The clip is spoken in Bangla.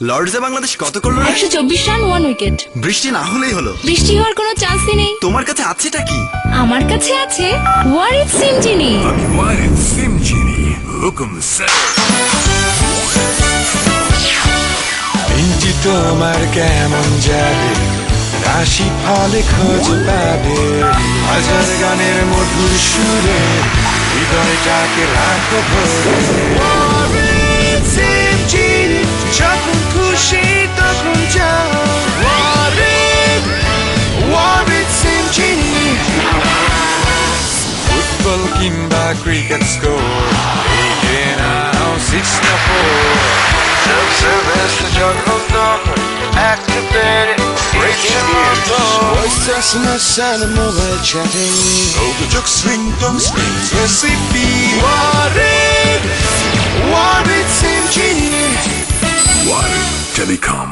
লর্ডসে বাংলাদেশ কত করলো রে? 124 রান 1 উইকেট। বৃষ্টি না হলেই হলো। বৃষ্টি হওয়ার কোনো চান্সই নেই। তোমার কাছে আছেটা কি? আমার কাছে আছে ওয়ারিড সিম চিনি। আমি ওয়ারিড সিম চিনি, হুকুম স্যার। দিনটি তোমার কেমন যাবে, রাশি ফলে খোঁজ পাবে, হাজার গানের মধুর সুরে হৃদয়টাকে রাখো ভরে। যখন খুশি তখন যাও ওয়ারিড সিম চিনি। ফুটবল কিংবা ক্রিকেট স্কোর, লিখে নাও 6-4। Self-service যখন তখন activated, breaking news, voice SMS and mobile chatting, যোগাযোগ শৃঙ্খল রেসিপি ওয়ারিড সিম চিনি। Worried telecom.